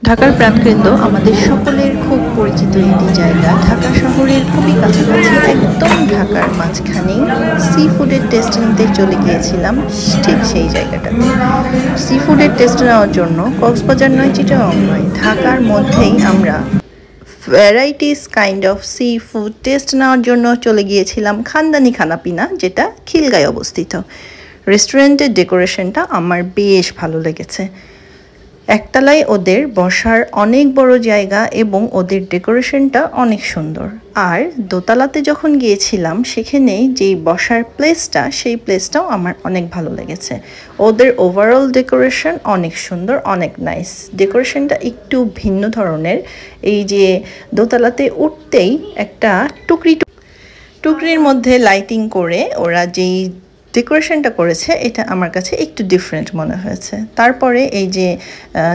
ঢাকার প্রাণকেন্দ্র আমাদের সকলের খুব পরিচিত একটি জায়গা। ঢাকা শহরের খুবই কাছাকাছি, একদম ঢাকার মাঝখানেই সি ফুডের টেস্ট নিতে চলে গিয়েছিলাম। ঠিক সেই জায়গাটাতে সি ফুডের টেস্ট নেওয়ার জন্য কক্সবাজার নয়, চিটাগং নয়, ঢাকার মধ্যেই আমরা varieties kind of sea food taste নেওয়ার জন্য চলে গিয়েছিলাম খানদানি খানাপিনা, যেটা খিলগাঁয়ে অবস্থিত। রেস্টুরেন্টের ডেকোরেশনটা আমার বেশ ভালো লেগেছে। একতলায় ওদের বসার অনেক বড় জায়গা এবং ওদের ডেকোরেশনটা অনেক সুন্দর। আর দোতলাতে যখন গিয়েছিলাম সেখানে যেই বসার প্লেসটা, সেই প্লেসটাও আমার অনেক ভালো লেগেছে। ওদের ওভারঅল ডেকোরেশন অনেক সুন্দর, অনেক নাইস। ডেকোরেশনটা একটু ভিন্ন ধরনের। এই যে দোতলাতে উঠতেই একটা টুকরির মধ্যে লাইটিং করে ওরা যেই ডেকোরেশনটা করেছে, এটা আমার কাছে একটু ডিফারেন্ট মনে হয়েছে। তারপরে এই যে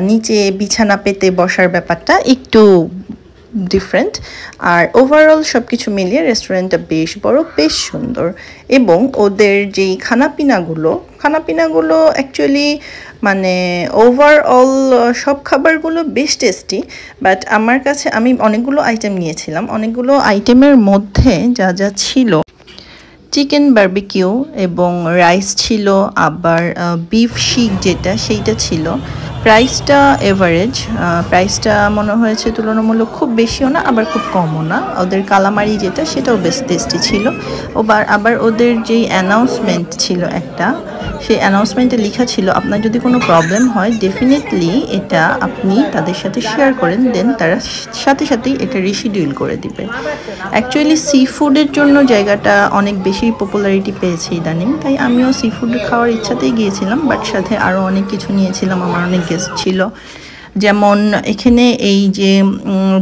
নিচে বিছানা পেতে বসার ব্যাপারটা একটু ডিফারেন্ট। আর ওভারঅল সব কিছু মিলিয়ে রেস্টুরেন্টটা বেশ বড়, বেশ সুন্দর। এবং ওদের যেই খানাপিনাগুলো অ্যাকচুয়ালি মানে ওভারঅল সব খাবারগুলো বেশ টেস্টি। বাট আমার কাছে, আমি অনেকগুলো আইটেম নিয়েছিলাম, অনেকগুলো আইটেমের মধ্যে যা যা ছিল, চিকেন বারবিকিউ এবং রাইস ছিল, আবার বিফ শিক যেটা, সেইটা ছিল। প্রাইসটা এভারেজ, প্রাইসটা মনে হয়েছে তুলনামূলক খুব বেশিও না, আবার খুব কমও না। ওদের কালামারি যেটা, সেটাও বেশ টেস্টি ছিল। আবার ওদের যেই অ্যানাউন্সমেন্ট ছিল একটা, সেই অ্যানাউন্সমেন্টে লেখা ছিল আপনার যদি কোনো প্রবলেম হয় ডেফিনেটলি এটা আপনি তাদের সাথে শেয়ার করেন, দেন তারা সাথে সাথেই এটা রিশিডিউল করে দিবে। অ্যাকচুয়ালি সি ফুডের জন্য জায়গাটা অনেক বেশি পপুলারিটি পেয়েছে ইদানিং, তাই আমিও সি ফুড খাওয়ার ইচ্ছাতেই গিয়েছিলাম। বাট সাথে আরও অনেক কিছু নিয়েছিলাম, আমার অনেক গেস্ট ছিল। যেমন এখানে এই যে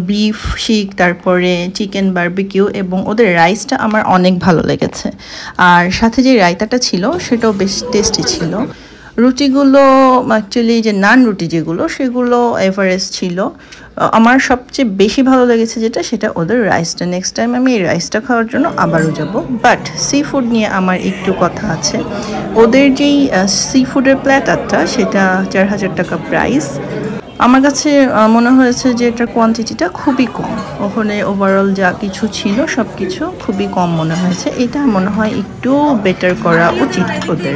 বিফ শিক, তারপরে চিকেন বারবিকিউ এবং ওদের রাইসটা আমার অনেক ভালো লেগেছে। আর সাথে যে রায়তাটা ছিল সেটাও বেশ টেস্টি ছিল। রুটিগুলো অ্যাকচুয়ালি যে নান রুটি যেগুলো, সেগুলো এভারেজ ছিল। আমার সবচেয়ে বেশি ভালো লেগেছে যেটা, সেটা ওদের রাইসটা। নেক্সট টাইম আমি এই রাইসটা খাওয়ার জন্য আবারও যাব। বাট সি ফুড নিয়ে আমার একটু কথা আছে। ওদের যেই সি ফুডের প্ল্যাটারটা, সেটা 4000 টাকা প্রাইস। আমার কাছে মনে হয়েছে যে এটার কোয়ান্টিটিটা খুবই কম। ওখানে ওভারঅল যা কিছু ছিল সব কিছু খুবই কম মনে হয়েছে। এটা মনে হয় একটু বেটার করা উচিত ওদের।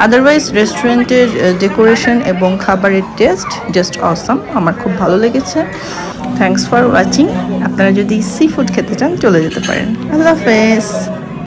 আদারওয়াইজ রেস্টুরেন্টের ডেকোরেশন এবং খাবারের টেস্ট জাস্ট অসাম, আমার খুব ভালো লেগেছে। Thanks for watching. আপনারা যদি সি ফুড খেতে চান চলে যেতে পারেন। আল্লাহ হাফেজ।